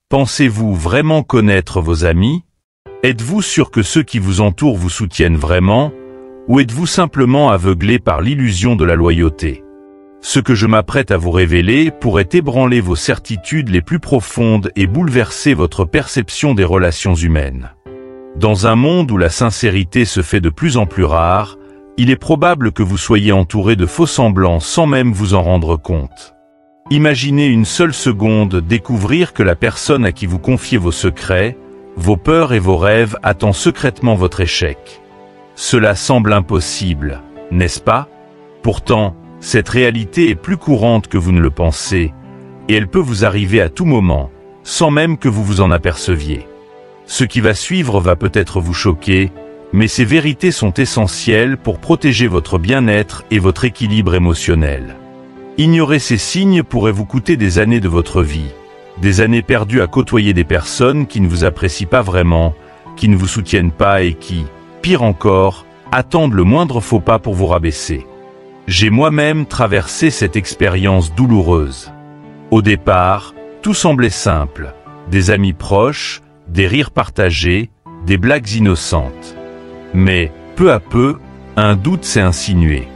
Pensez-vous vraiment connaître vos amis? Êtes-vous sûr que ceux qui vous entourent vous soutiennent vraiment, ou êtes-vous simplement aveuglé par l'illusion de la loyauté? Ce que je m'apprête à vous révéler pourrait ébranler vos certitudes les plus profondes et bouleverser votre perception des relations humaines. Dans un monde où la sincérité se fait de plus en plus rare, il est probable que vous soyez entouré de faux semblants sans même vous en rendre compte. Imaginez une seule seconde découvrir que la personne à qui vous confiez vos secrets, vos peurs et vos rêves attend secrètement votre échec. Cela semble impossible, n'est-ce pas? Pourtant, cette réalité est plus courante que vous ne le pensez, et elle peut vous arriver à tout moment, sans même que vous vous en aperceviez. Ce qui va suivre va peut-être vous choquer, mais ces vérités sont essentielles pour protéger votre bien-être et votre équilibre émotionnel. Ignorer ces signes pourrait vous coûter des années de votre vie, des années perdues à côtoyer des personnes qui ne vous apprécient pas vraiment, qui ne vous soutiennent pas et qui, pire encore, attendent le moindre faux pas pour vous rabaisser. J'ai moi-même traversé cette expérience douloureuse. Au départ, tout semblait simple, des amis proches, des rires partagés, des blagues innocentes. Mais, peu à peu, un doute s'est insinué.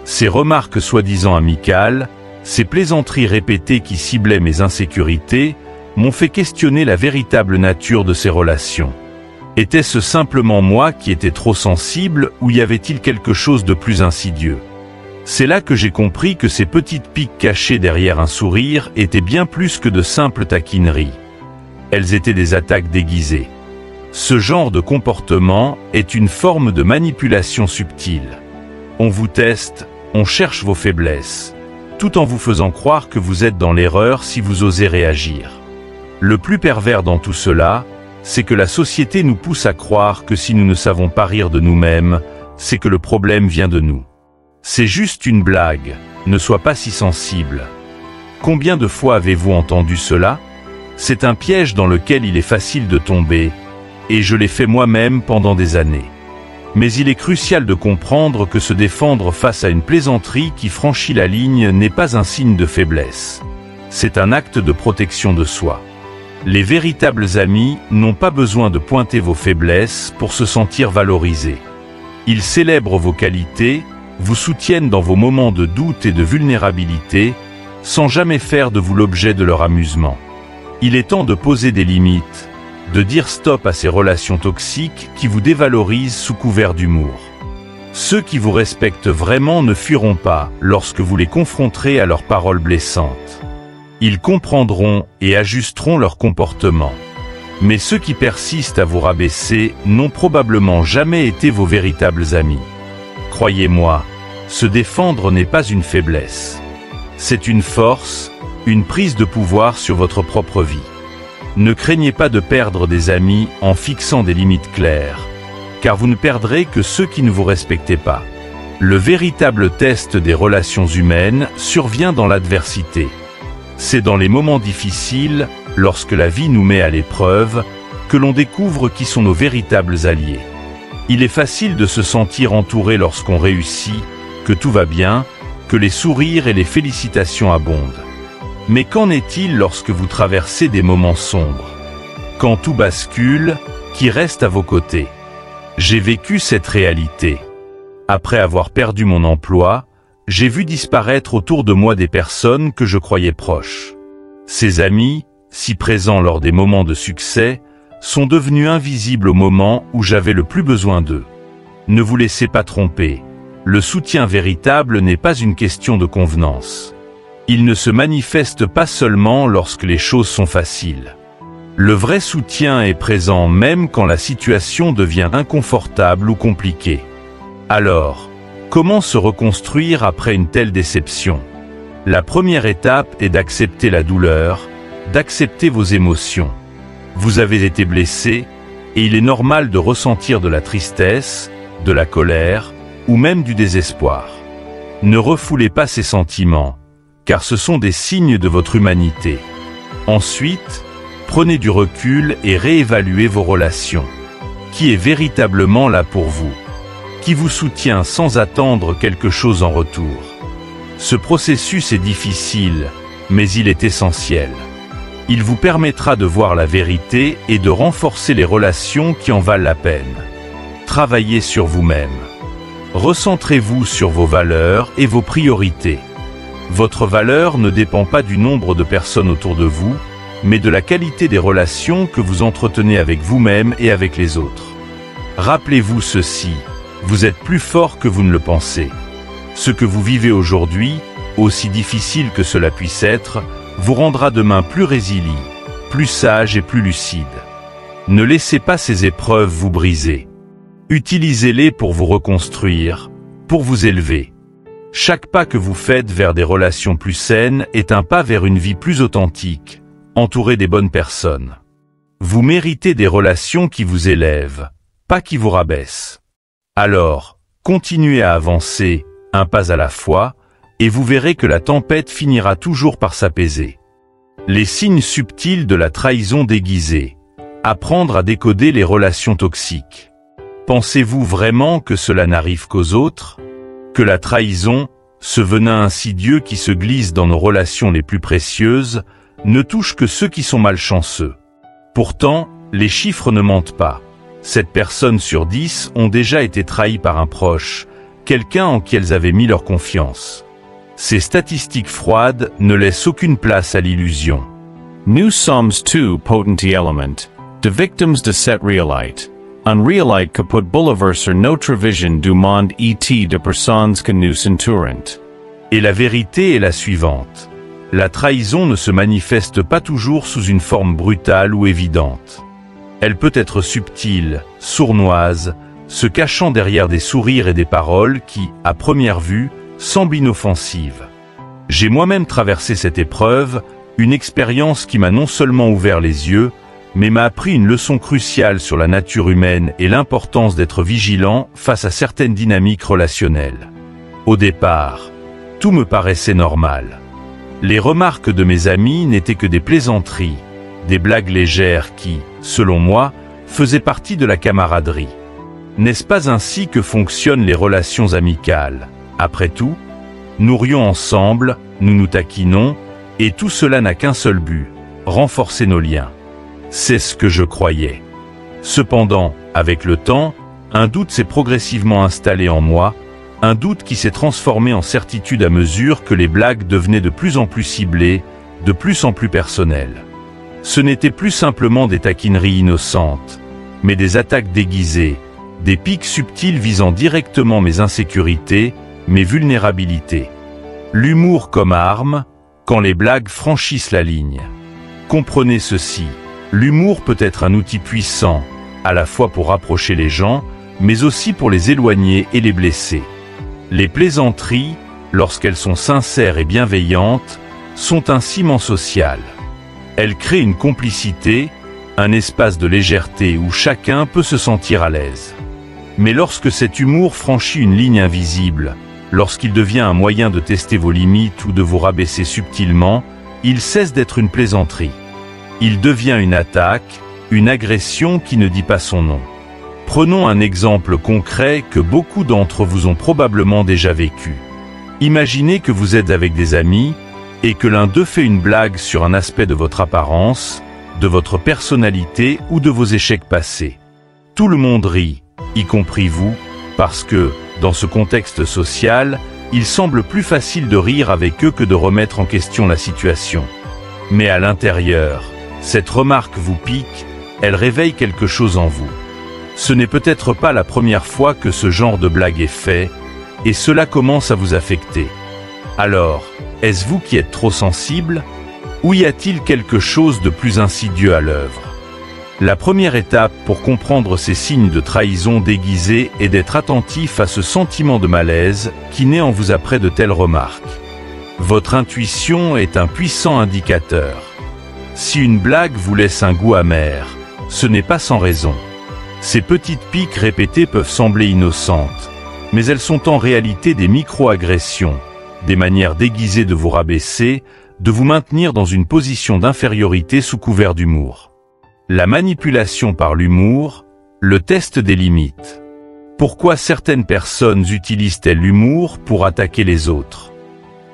Ces remarques soi-disant amicales, ces plaisanteries répétées qui ciblaient mes insécurités, m'ont fait questionner la véritable nature de ces relations. Était-ce simplement moi qui étais trop sensible ou y avait-il quelque chose de plus insidieux? C'est là que j'ai compris que ces petites piques cachées derrière un sourire étaient bien plus que de simples taquineries. Elles étaient des attaques déguisées. Ce genre de comportement est une forme de manipulation subtile. On vous teste, on cherche vos faiblesses, tout en vous faisant croire que vous êtes dans l'erreur si vous osez réagir. Le plus pervers dans tout cela, c'est que la société nous pousse à croire que si nous ne savons pas rire de nous-mêmes, c'est que le problème vient de nous. C'est juste une blague, ne sois pas si sensible. Combien de fois avez-vous entendu cela? C'est un piège dans lequel il est facile de tomber, et je l'ai fait moi-même pendant des années. Mais il est crucial de comprendre que se défendre face à une plaisanterie qui franchit la ligne n'est pas un signe de faiblesse. C'est un acte de protection de soi. Les véritables amis n'ont pas besoin de pointer vos faiblesses pour se sentir valorisés. Ils célèbrent vos qualités, vous soutiennent dans vos moments de doute et de vulnérabilité, sans jamais faire de vous l'objet de leur amusement. Il est temps de poser des limites, de dire stop à ces relations toxiques qui vous dévalorisent sous couvert d'humour. Ceux qui vous respectent vraiment ne fuiront pas lorsque vous les confronterez à leurs paroles blessantes. Ils comprendront et ajusteront leur comportement. Mais ceux qui persistent à vous rabaisser n'ont probablement jamais été vos véritables amis. Croyez-moi, se défendre n'est pas une faiblesse. C'est une force, une prise de pouvoir sur votre propre vie. Ne craignez pas de perdre des amis en fixant des limites claires, car vous ne perdrez que ceux qui ne vous respectent pas. Le véritable test des relations humaines survient dans l'adversité. C'est dans les moments difficiles, lorsque la vie nous met à l'épreuve, que l'on découvre qui sont nos véritables alliés. Il est facile de se sentir entouré lorsqu'on réussit, que tout va bien, que les sourires et les félicitations abondent. Mais qu'en est-il lorsque vous traversez des moments sombres? Quand tout bascule, qui reste à vos côtés? J'ai vécu cette réalité. Après avoir perdu mon emploi, j'ai vu disparaître autour de moi des personnes que je croyais proches. Ces amis, si présents lors des moments de succès, sont devenus invisibles au moment où j'avais le plus besoin d'eux. Ne vous laissez pas tromper. Le soutien véritable n'est pas une question de convenance. Il ne se manifeste pas seulement lorsque les choses sont faciles. Le vrai soutien est présent même quand la situation devient inconfortable ou compliquée. Alors, comment se reconstruire après une telle déception? La première étape est d'accepter la douleur, d'accepter vos émotions. Vous avez été blessé, et il est normal de ressentir de la tristesse, de la colère, ou même du désespoir. Ne refoulez pas ces sentiments, car ce sont des signes de votre humanité. Ensuite, prenez du recul et réévaluez vos relations. Qui est véritablement là pour vous? Qui vous soutient sans attendre quelque chose en retour? Ce processus est difficile, mais il est essentiel. Il vous permettra de voir la vérité et de renforcer les relations qui en valent la peine. Travaillez sur vous-même. Recentrez-vous sur vos valeurs et vos priorités. Votre valeur ne dépend pas du nombre de personnes autour de vous, mais de la qualité des relations que vous entretenez avec vous-même et avec les autres. Rappelez-vous ceci, vous êtes plus fort que vous ne le pensez. Ce que vous vivez aujourd'hui, aussi difficile que cela puisse être, vous rendra demain plus résilient, plus sage et plus lucide. Ne laissez pas ces épreuves vous briser. Utilisez-les pour vous reconstruire, pour vous élever. Chaque pas que vous faites vers des relations plus saines est un pas vers une vie plus authentique, entourée des bonnes personnes. Vous méritez des relations qui vous élèvent, pas qui vous rabaissent. Alors, continuez à avancer, un pas à la fois, et vous verrez que la tempête finira toujours par s'apaiser. Les signes subtils de la trahison déguisée. Apprendre à décoder les relations toxiques. Pensez-vous vraiment que cela n'arrive qu'aux autres? Que la trahison, ce venin insidieux qui se glisse dans nos relations les plus précieuses, ne touche que ceux qui sont malchanceux? Pourtant, les chiffres ne mentent pas. 7 personnes sur 10 ont déjà été trahies par un proche, quelqu'un en qui elles avaient mis leur confiance. Ces statistiques froides ne laissent aucune place à l'illusion. Nu soms tu potenti element, de victims de set realite. Unrealite kaput bouleverser notre vision du monde et de personnes que nous entourent. Et la vérité est la suivante. La trahison ne se manifeste pas toujours sous une forme brutale ou évidente. Elle peut être subtile, sournoise, se cachant derrière des sourires et des paroles qui, à première vue, semblent inoffensives. J'ai moi-même traversé cette épreuve, une expérience qui m'a non seulement ouvert les yeux, mais m'a appris une leçon cruciale sur la nature humaine et l'importance d'être vigilant face à certaines dynamiques relationnelles. Au départ, tout me paraissait normal. Les remarques de mes amis n'étaient que des plaisanteries, des blagues légères qui, selon moi, faisaient partie de la camaraderie. N'est-ce pas ainsi que fonctionnent les relations amicales? Après tout, nous rions ensemble, nous nous taquinons, et tout cela n'a qu'un seul but, renforcer nos liens. C'est ce que je croyais. Cependant, avec le temps, un doute s'est progressivement installé en moi, un doute qui s'est transformé en certitude à mesure que les blagues devenaient de plus en plus ciblées, de plus en plus personnelles. Ce n'étaient plus simplement des taquineries innocentes, mais des attaques déguisées, des pics subtils visant directement mes insécurités, mes vulnérabilités. L'humour comme arme, quand les blagues franchissent la ligne. Comprenez ceci. L'humour peut être un outil puissant, à la fois pour rapprocher les gens, mais aussi pour les éloigner et les blesser. Les plaisanteries, lorsqu'elles sont sincères et bienveillantes, sont un ciment social. Elles créent une complicité, un espace de légèreté où chacun peut se sentir à l'aise. Mais lorsque cet humour franchit une ligne invisible, lorsqu'il devient un moyen de tester vos limites ou de vous rabaisser subtilement, il cesse d'être une plaisanterie. Il devient une attaque, une agression qui ne dit pas son nom. Prenons un exemple concret que beaucoup d'entre vous ont probablement déjà vécu. Imaginez que vous êtes avec des amis et que l'un d'eux fait une blague sur un aspect de votre apparence, de votre personnalité ou de vos échecs passés. Tout le monde rit, y compris vous, parce que, dans ce contexte social, il semble plus facile de rire avec eux que de remettre en question la situation. Mais à l'intérieur, cette remarque vous pique, elle réveille quelque chose en vous. Ce n'est peut-être pas la première fois que ce genre de blague est fait, et cela commence à vous affecter. Alors, est-ce vous qui êtes trop sensible, ou y a-t-il quelque chose de plus insidieux à l'œuvre? La première étape pour comprendre ces signes de trahison déguisée est d'être attentif à ce sentiment de malaise qui naît en vous après de telles remarques. Votre intuition est un puissant indicateur. Si une blague vous laisse un goût amer, ce n'est pas sans raison. Ces petites piques répétées peuvent sembler innocentes, mais elles sont en réalité des micro-agressions, des manières déguisées de vous rabaisser, de vous maintenir dans une position d'infériorité sous couvert d'humour. La manipulation par l'humour, le test des limites. Pourquoi certaines personnes utilisent-elles l'humour pour attaquer les autres?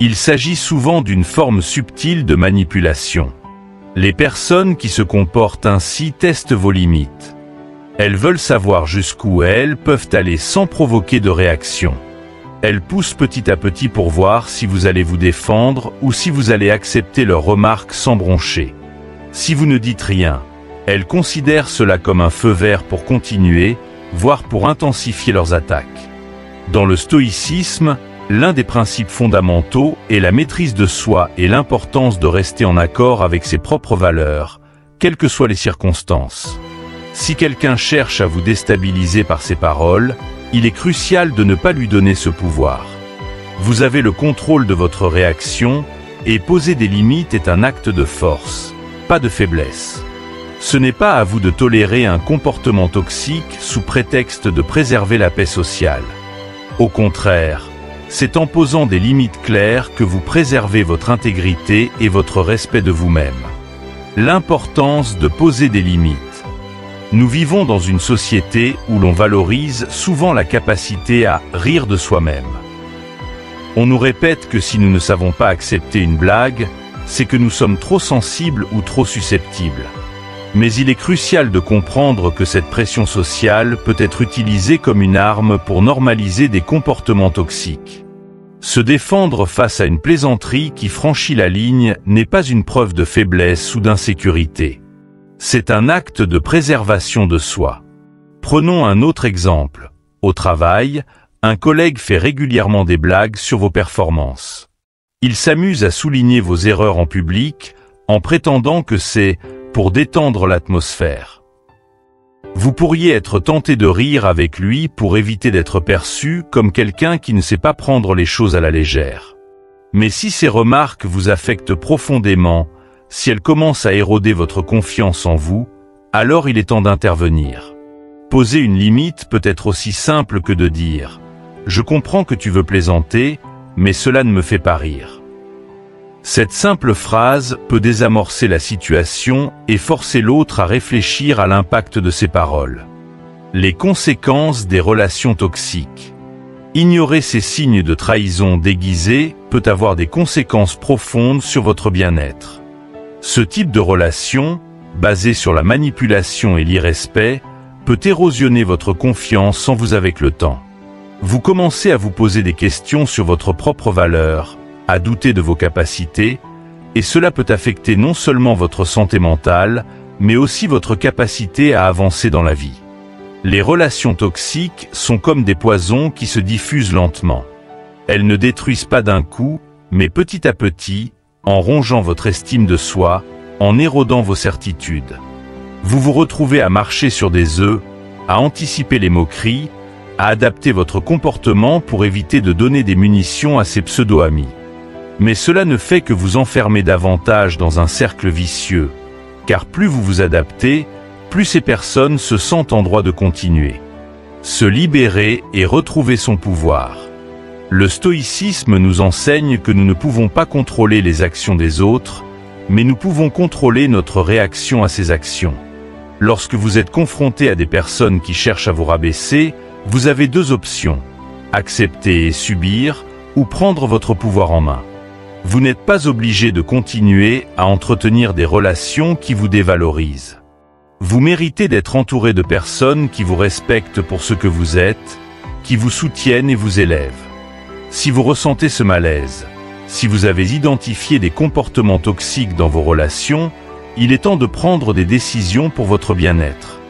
Il s'agit souvent d'une forme subtile de manipulation. Les personnes qui se comportent ainsi testent vos limites. Elles veulent savoir jusqu'où elles peuvent aller sans provoquer de réaction. Elles poussent petit à petit pour voir si vous allez vous défendre ou si vous allez accepter leurs remarques sans broncher. Si vous ne dites rien, elles considèrent cela comme un feu vert pour continuer, voire pour intensifier leurs attaques. Dans le stoïcisme, l'un des principes fondamentaux est la maîtrise de soi et l'importance de rester en accord avec ses propres valeurs, quelles que soient les circonstances. Si quelqu'un cherche à vous déstabiliser par ses paroles, il est crucial de ne pas lui donner ce pouvoir. Vous avez le contrôle de votre réaction, et poser des limites est un acte de force, pas de faiblesse. Ce n'est pas à vous de tolérer un comportement toxique sous prétexte de préserver la paix sociale. Au contraire, c'est en posant des limites claires que vous préservez votre intégrité et votre respect de vous-même. L'importance de poser des limites. Nous vivons dans une société où l'on valorise souvent la capacité à rire de soi-même. On nous répète que si nous ne savons pas accepter une blague, c'est que nous sommes trop sensibles ou trop susceptibles. Mais il est crucial de comprendre que cette pression sociale peut être utilisée comme une arme pour normaliser des comportements toxiques. Se défendre face à une plaisanterie qui franchit la ligne n'est pas une preuve de faiblesse ou d'insécurité. C'est un acte de préservation de soi. Prenons un autre exemple. Au travail, un collègue fait régulièrement des blagues sur vos performances. Il s'amuse à souligner vos erreurs en public en prétendant que c'est pour détendre l'atmosphère. Vous pourriez être tenté de rire avec lui pour éviter d'être perçu comme quelqu'un qui ne sait pas prendre les choses à la légère. Mais si ces remarques vous affectent profondément, si elles commencent à éroder votre confiance en vous, alors il est temps d'intervenir. Poser une limite peut être aussi simple que de dire « Je comprends que tu veux plaisanter, mais cela ne me fait pas rire ». Cette simple phrase peut désamorcer la situation et forcer l'autre à réfléchir à l'impact de ses paroles. Les conséquences des relations toxiques. Ignorer ces signes de trahison déguisés peut avoir des conséquences profondes sur votre bien-être. Ce type de relation, basée sur la manipulation et l'irrespect, peut érosionner votre confiance en vous avec le temps. Vous commencez à vous poser des questions sur votre propre valeur, à douter de vos capacités, et cela peut affecter non seulement votre santé mentale, mais aussi votre capacité à avancer dans la vie. Les relations toxiques sont comme des poisons qui se diffusent lentement. Elles ne détruisent pas d'un coup, mais petit à petit, en rongeant votre estime de soi, en érodant vos certitudes. Vous vous retrouvez à marcher sur des œufs, à anticiper les moqueries, à adapter votre comportement pour éviter de donner des munitions à ces pseudo-amis. Mais cela ne fait que vous enfermer davantage dans un cercle vicieux, car plus vous vous adaptez, plus ces personnes se sentent en droit de continuer. Se libérer et retrouver son pouvoir. Le stoïcisme nous enseigne que nous ne pouvons pas contrôler les actions des autres, mais nous pouvons contrôler notre réaction à ces actions. Lorsque vous êtes confronté à des personnes qui cherchent à vous rabaisser, vous avez deux options, accepter et subir, ou prendre votre pouvoir en main. Vous n'êtes pas obligé de continuer à entretenir des relations qui vous dévalorisent. Vous méritez d'être entouré de personnes qui vous respectent pour ce que vous êtes, qui vous soutiennent et vous élèvent. Si vous ressentez ce malaise, si vous avez identifié des comportements toxiques dans vos relations, il est temps de prendre des décisions pour votre bien-être.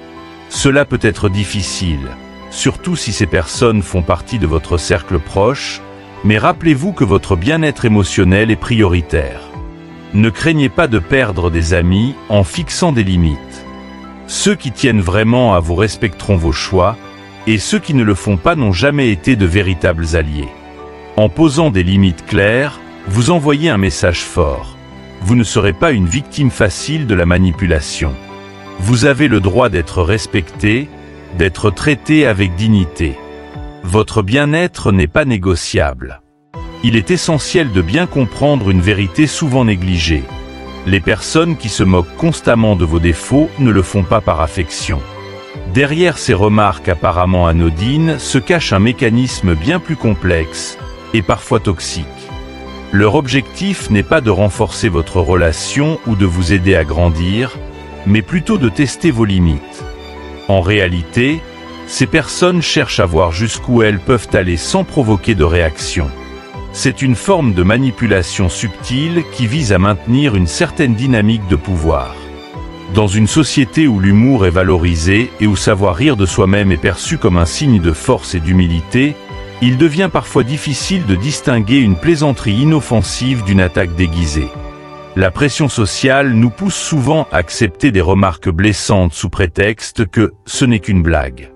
Cela peut être difficile, surtout si ces personnes font partie de votre cercle proche, mais rappelez-vous que votre bien-être émotionnel est prioritaire. Ne craignez pas de perdre des amis en fixant des limites. Ceux qui tiennent vraiment à vous respecteront vos choix, et ceux qui ne le font pas n'ont jamais été de véritables alliés. En posant des limites claires, vous envoyez un message fort. Vous ne serez pas une victime facile de la manipulation. Vous avez le droit d'être respecté, d'être traité avec dignité. Votre bien-être n'est pas négociable. Il est essentiel de bien comprendre une vérité souvent négligée. Les personnes qui se moquent constamment de vos défauts ne le font pas par affection. Derrière ces remarques apparemment anodines se cache un mécanisme bien plus complexe et parfois toxique. Leur objectif n'est pas de renforcer votre relation ou de vous aider à grandir, mais plutôt de tester vos limites. En réalité, ces personnes cherchent à voir jusqu'où elles peuvent aller sans provoquer de réaction. C'est une forme de manipulation subtile qui vise à maintenir une certaine dynamique de pouvoir. Dans une société où l'humour est valorisé et où savoir rire de soi-même est perçu comme un signe de force et d'humilité, il devient parfois difficile de distinguer une plaisanterie inoffensive d'une attaque déguisée. La pression sociale nous pousse souvent à accepter des remarques blessantes sous prétexte que ce n'est qu'une blague.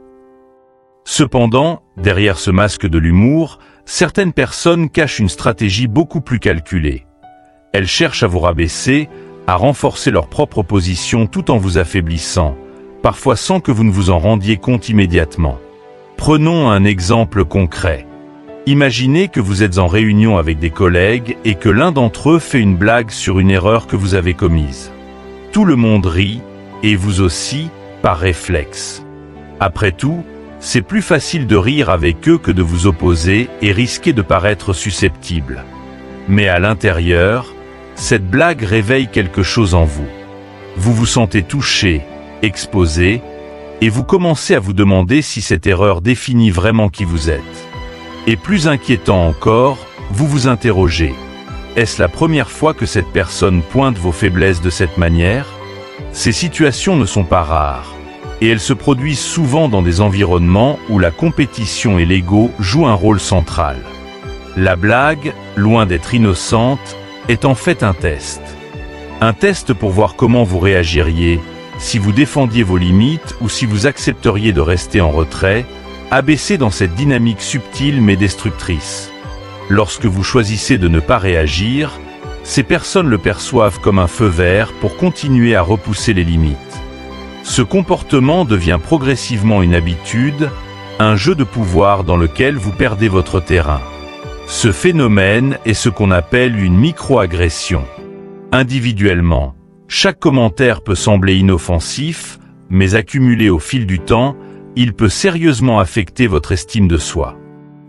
Cependant, derrière ce masque de l'humour, certaines personnes cachent une stratégie beaucoup plus calculée. Elles cherchent à vous rabaisser, à renforcer leur propre position tout en vous affaiblissant, parfois sans que vous ne vous en rendiez compte immédiatement. Prenons un exemple concret. Imaginez que vous êtes en réunion avec des collègues et que l'un d'entre eux fait une blague sur une erreur que vous avez commise. Tout le monde rit, et vous aussi, par réflexe. Après tout, c'est plus facile de rire avec eux que de vous opposer et risquer de paraître susceptible. Mais à l'intérieur, cette blague réveille quelque chose en vous. Vous vous sentez touché, exposé, et vous commencez à vous demander si cette erreur définit vraiment qui vous êtes. Et plus inquiétant encore, vous vous interrogez. Est-ce la première fois que cette personne pointe vos faiblesses de cette manière? Ces situations ne sont pas rares. Et elles se produisent souvent dans des environnements où la compétition et l'ego jouent un rôle central. La blague, loin d'être innocente, est en fait un test. Un test pour voir comment vous réagiriez, si vous défendiez vos limites ou si vous accepteriez de rester en retrait, abaissé dans cette dynamique subtile mais destructrice. Lorsque vous choisissez de ne pas réagir, ces personnes le perçoivent comme un feu vert pour continuer à repousser les limites. Ce comportement devient progressivement une habitude, un jeu de pouvoir dans lequel vous perdez votre terrain. Ce phénomène est ce qu'on appelle une micro-agression. Individuellement, chaque commentaire peut sembler inoffensif, mais accumulé au fil du temps, il peut sérieusement affecter votre estime de soi.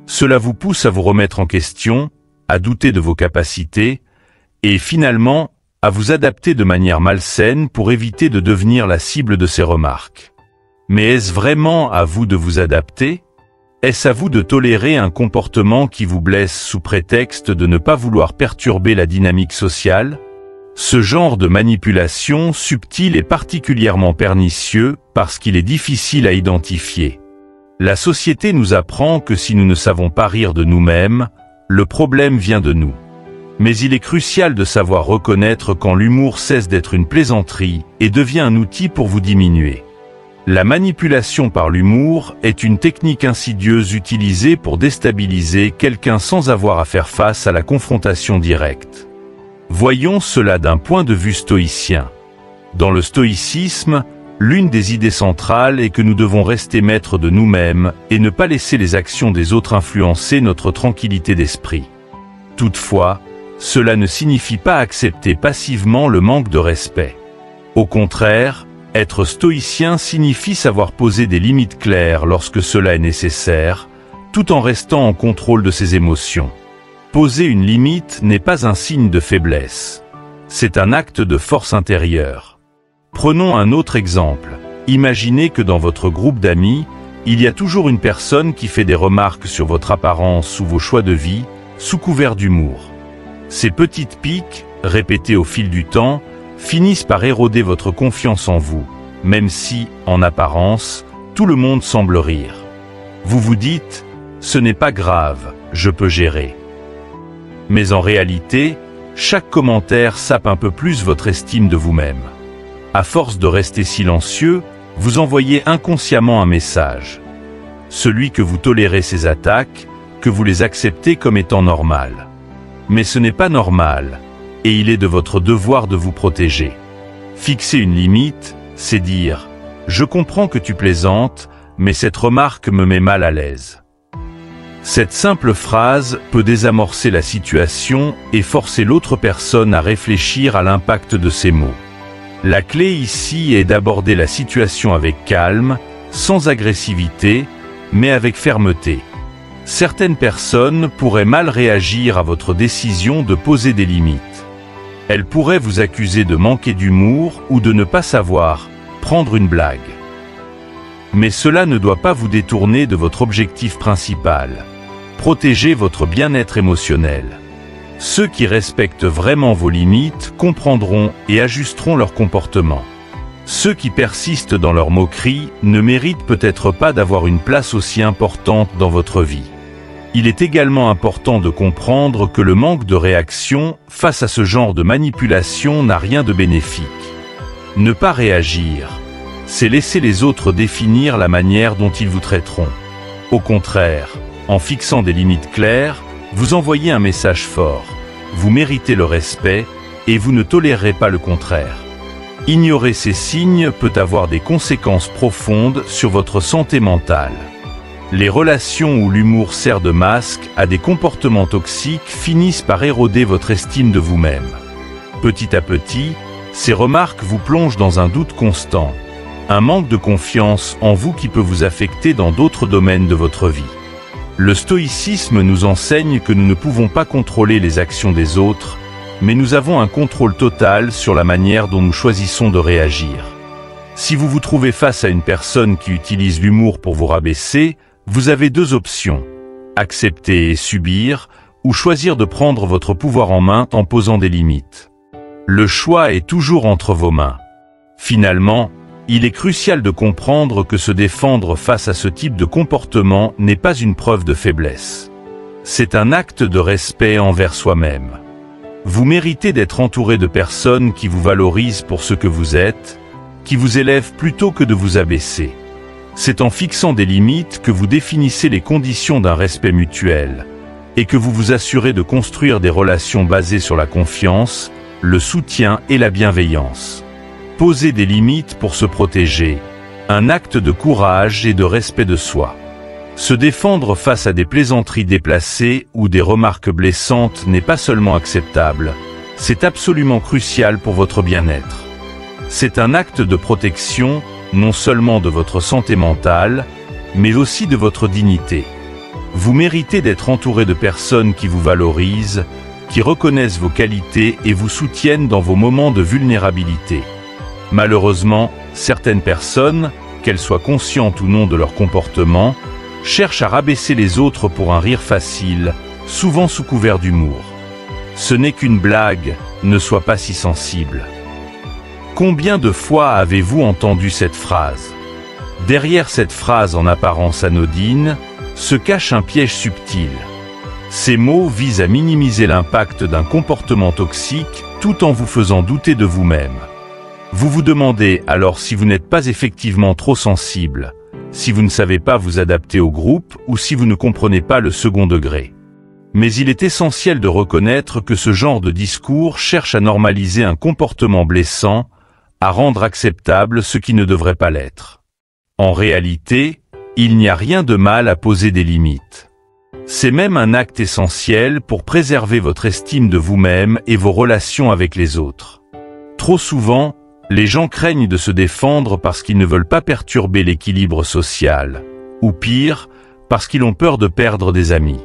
Cela vous pousse à vous remettre en question, à douter de vos capacités, et finalement, à vous adapter de manière malsaine pour éviter de devenir la cible de ces remarques. Mais est-ce vraiment à vous de vous adapter? Est-ce à vous de tolérer un comportement qui vous blesse sous prétexte de ne pas vouloir perturber la dynamique sociale? Ce genre de manipulation subtile est particulièrement pernicieux parce qu'il est difficile à identifier. La société nous apprend que si nous ne savons pas rire de nous-mêmes, le problème vient de nous. Mais il est crucial de savoir reconnaître quand l'humour cesse d'être une plaisanterie et devient un outil pour vous diminuer. La manipulation par l'humour est une technique insidieuse utilisée pour déstabiliser quelqu'un sans avoir à faire face à la confrontation directe. Voyons cela d'un point de vue stoïcien. Dans le stoïcisme, l'une des idées centrales est que nous devons rester maîtres de nous-mêmes et ne pas laisser les actions des autres influencer notre tranquillité d'esprit. Toutefois, cela ne signifie pas accepter passivement le manque de respect. Au contraire, être stoïcien signifie savoir poser des limites claires lorsque cela est nécessaire, tout en restant en contrôle de ses émotions. Poser une limite n'est pas un signe de faiblesse. C'est un acte de force intérieure. Prenons un autre exemple. Imaginez que dans votre groupe d'amis, il y a toujours une personne qui fait des remarques sur votre apparence ou vos choix de vie, sous couvert d'humour. Ces petites piques, répétées au fil du temps, finissent par éroder votre confiance en vous, même si, en apparence, tout le monde semble rire. Vous vous dites « ce n'est pas grave, je peux gérer ». Mais en réalité, chaque commentaire sape un peu plus votre estime de vous-même. À force de rester silencieux, vous envoyez inconsciemment un message. Celui que vous tolérez ces attaques, que vous les acceptez comme étant normales. Mais ce n'est pas normal, et il est de votre devoir de vous protéger. Fixer une limite, c'est dire « Je comprends que tu plaisantes, mais cette remarque me met mal à l'aise ». Cette simple phrase peut désamorcer la situation et forcer l'autre personne à réfléchir à l'impact de ses mots. La clé ici est d'aborder la situation avec calme, sans agressivité, mais avec fermeté. Certaines personnes pourraient mal réagir à votre décision de poser des limites. Elles pourraient vous accuser de manquer d'humour ou de ne pas savoir prendre une blague. Mais cela ne doit pas vous détourner de votre objectif principal. Protéger votre bien-être émotionnel. Ceux qui respectent vraiment vos limites comprendront et ajusteront leur comportement. Ceux qui persistent dans leur moquerie ne méritent peut-être pas d'avoir une place aussi importante dans votre vie. Il est également important de comprendre que le manque de réaction face à ce genre de manipulation n'a rien de bénéfique. Ne pas réagir, c'est laisser les autres définir la manière dont ils vous traiteront. Au contraire, en fixant des limites claires, vous envoyez un message fort. Vous méritez le respect et vous ne tolérerez pas le contraire. Ignorer ces signes peut avoir des conséquences profondes sur votre santé mentale. Les relations où l'humour sert de masque à des comportements toxiques finissent par éroder votre estime de vous-même. Petit à petit, ces remarques vous plongent dans un doute constant, un manque de confiance en vous qui peut vous affecter dans d'autres domaines de votre vie. Le stoïcisme nous enseigne que nous ne pouvons pas contrôler les actions des autres, mais nous avons un contrôle total sur la manière dont nous choisissons de réagir. Si vous vous trouvez face à une personne qui utilise l'humour pour vous rabaisser, vous avez deux options, accepter et subir, ou choisir de prendre votre pouvoir en main en posant des limites. Le choix est toujours entre vos mains. Finalement, il est crucial de comprendre que se défendre face à ce type de comportement n'est pas une preuve de faiblesse. C'est un acte de respect envers soi-même. Vous méritez d'être entouré de personnes qui vous valorisent pour ce que vous êtes, qui vous élèvent plutôt que de vous abaisser. C'est en fixant des limites que vous définissez les conditions d'un respect mutuel, et que vous vous assurez de construire des relations basées sur la confiance, le soutien et la bienveillance. Poser des limites pour se protéger, un acte de courage et de respect de soi. Se défendre face à des plaisanteries déplacées ou des remarques blessantes n'est pas seulement acceptable, c'est absolument crucial pour votre bien-être. C'est un acte de protection, non seulement de votre santé mentale, mais aussi de votre dignité. Vous méritez d'être entouré de personnes qui vous valorisent, qui reconnaissent vos qualités et vous soutiennent dans vos moments de vulnérabilité. Malheureusement, certaines personnes, qu'elles soient conscientes ou non de leur comportement, cherchent à rabaisser les autres pour un rire facile, souvent sous couvert d'humour. Ce n'est qu'une blague, ne sois pas si sensible. Combien de fois avez-vous entendu cette phrase? Derrière cette phrase en apparence anodine, se cache un piège subtil. Ces mots visent à minimiser l'impact d'un comportement toxique tout en vous faisant douter de vous-même. Vous vous demandez alors si vous n'êtes pas effectivement trop sensible, si vous ne savez pas vous adapter au groupe ou si vous ne comprenez pas le second degré. Mais il est essentiel de reconnaître que ce genre de discours cherche à normaliser un comportement blessant, à rendre acceptable ce qui ne devrait pas l'être. En réalité, il n'y a rien de mal à poser des limites. C'est même un acte essentiel pour préserver votre estime de vous-même et vos relations avec les autres. Trop souvent, les gens craignent de se défendre parce qu'ils ne veulent pas perturber l'équilibre social, ou pire, parce qu'ils ont peur de perdre des amis.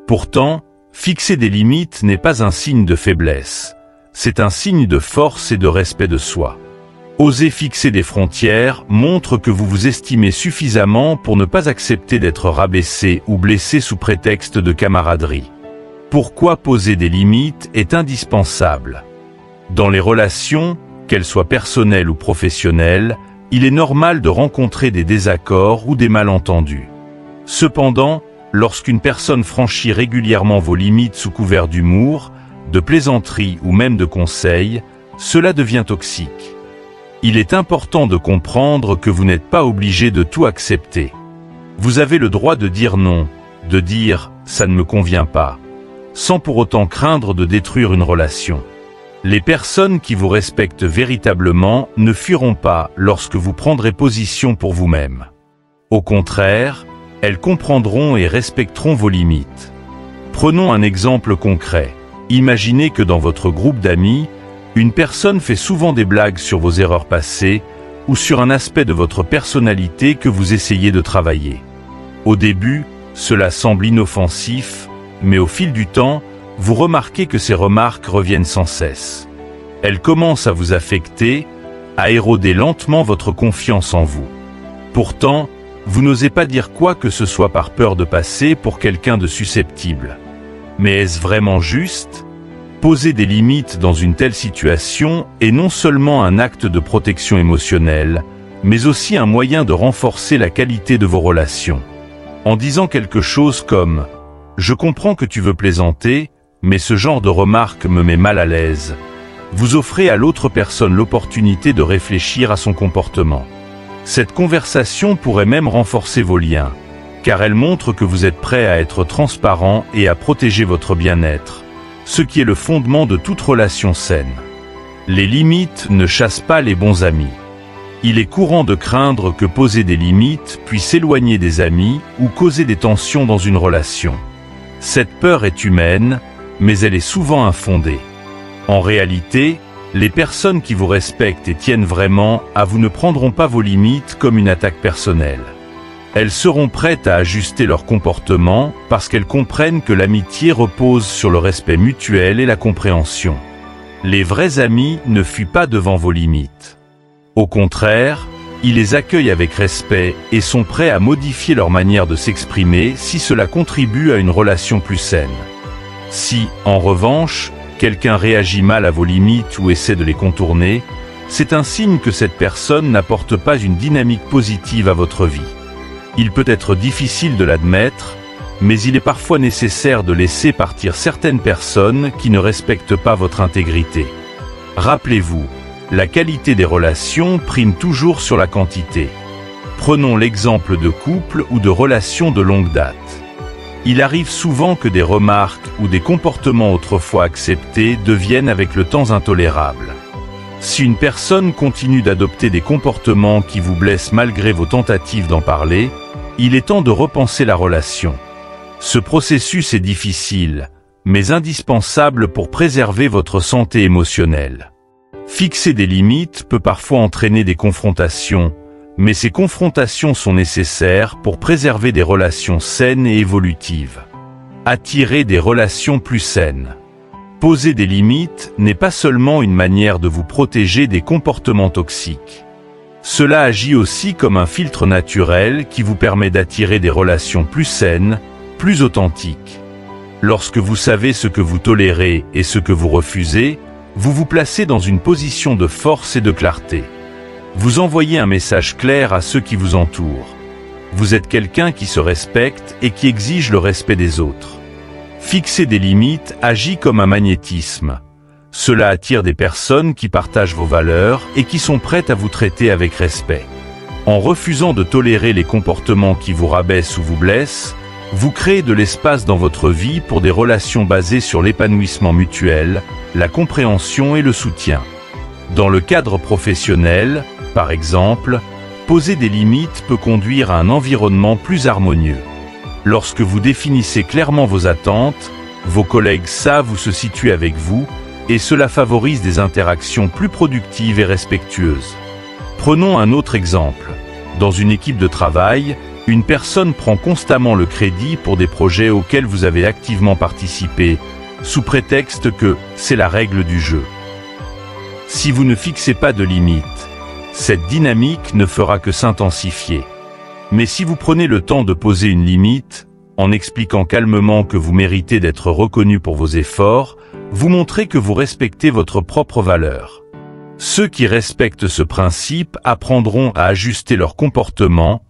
Pourtant, fixer des limites n'est pas un signe de faiblesse, c'est un signe de force et de respect de soi. Oser fixer des frontières montre que vous vous estimez suffisamment pour ne pas accepter d'être rabaissé ou blessé sous prétexte de camaraderie. Pourquoi poser des limites est indispensable. Dans les relations, qu'elles soient personnelles ou professionnelles, il est normal de rencontrer des désaccords ou des malentendus. Cependant, lorsqu'une personne franchit régulièrement vos limites sous couvert d'humour, de plaisanterie ou même de conseils, cela devient toxique. Il est important de comprendre que vous n'êtes pas obligé de tout accepter. Vous avez le droit de dire non, de dire « ça ne me convient pas », sans pour autant craindre de détruire une relation. Les personnes qui vous respectent véritablement ne fuiront pas lorsque vous prendrez position pour vous-même. Au contraire, elles comprendront et respecteront vos limites. Prenons un exemple concret. Imaginez que dans votre groupe d'amis, une personne fait souvent des blagues sur vos erreurs passées ou sur un aspect de votre personnalité que vous essayez de travailler. Au début, Cela semble inoffensif, mais au fil du temps, vous remarquez que ces remarques reviennent sans cesse. Elles commencent à vous affecter, à éroder lentement votre confiance en vous. Pourtant, vous n'osez pas dire quoi que ce soit par peur de passer pour quelqu'un de susceptible. Mais est-ce vraiment juste ? Poser des limites dans une telle situation est non seulement un acte de protection émotionnelle, mais aussi un moyen de renforcer la qualité de vos relations. En disant quelque chose comme « Je comprends que tu veux plaisanter, mais ce genre de remarque me met mal à l'aise », vous offrez à l'autre personne l'opportunité de réfléchir à son comportement. Cette conversation pourrait même renforcer vos liens, car elle montre que vous êtes prêt à être transparent et à protéger votre bien-être, ce qui est le fondement de toute relation saine. Les limites ne chassent pas les bons amis. Il est courant de craindre que poser des limites puisse éloigner des amis ou causer des tensions dans une relation. Cette peur est humaine, mais elle est souvent infondée. En réalité, les personnes qui vous respectent et tiennent vraiment à vous ne prendront pas vos limites comme une attaque personnelle. Elles seront prêtes à ajuster leur comportement parce qu'elles comprennent que l'amitié repose sur le respect mutuel et la compréhension. Les vrais amis ne fuient pas devant vos limites. Au contraire, ils les accueillent avec respect et sont prêts à modifier leur manière de s'exprimer si cela contribue à une relation plus saine. Si, en revanche, quelqu'un réagit mal à vos limites ou essaie de les contourner, c'est un signe que cette personne n'apporte pas une dynamique positive à votre vie. Il peut être difficile de l'admettre, mais il est parfois nécessaire de laisser partir certaines personnes qui ne respectent pas votre intégrité. Rappelez-vous, la qualité des relations prime toujours sur la quantité. Prenons l'exemple de couples ou de relations de longue date. Il arrive souvent que des remarques ou des comportements autrefois acceptés deviennent avec le temps intolérables. Si une personne continue d'adopter des comportements qui vous blessent malgré vos tentatives d'en parler, il est temps de repenser la relation. Ce processus est difficile, mais indispensable pour préserver votre santé émotionnelle. Fixer des limites peut parfois entraîner des confrontations, mais ces confrontations sont nécessaires pour préserver des relations saines et évolutives. Attirer des relations plus saines. Poser des limites n'est pas seulement une manière de vous protéger des comportements toxiques. Cela agit aussi comme un filtre naturel qui vous permet d'attirer des relations plus saines, plus authentiques. Lorsque vous savez ce que vous tolérez et ce que vous refusez, vous vous placez dans une position de force et de clarté. Vous envoyez un message clair à ceux qui vous entourent. Vous êtes quelqu'un qui se respecte et qui exige le respect des autres. Fixer des limites agit comme un magnétisme. Cela attire des personnes qui partagent vos valeurs et qui sont prêtes à vous traiter avec respect. En refusant de tolérer les comportements qui vous rabaissent ou vous blessent, vous créez de l'espace dans votre vie pour des relations basées sur l'épanouissement mutuel, la compréhension et le soutien. Dans le cadre professionnel, par exemple, poser des limites peut conduire à un environnement plus harmonieux. Lorsque vous définissez clairement vos attentes, vos collègues savent où se situer avec vous, et cela favorise des interactions plus productives et respectueuses. Prenons un autre exemple. Dans une équipe de travail, une personne prend constamment le crédit pour des projets auxquels vous avez activement participé, sous prétexte que c'est la règle du jeu. Si vous ne fixez pas de limites, cette dynamique ne fera que s'intensifier. Mais si vous prenez le temps de poser une limite, en expliquant calmement que vous méritez d'être reconnu pour vos efforts, vous montrez que vous respectez votre propre valeur. Ceux qui respectent ce principe apprendront à ajuster leur comportement,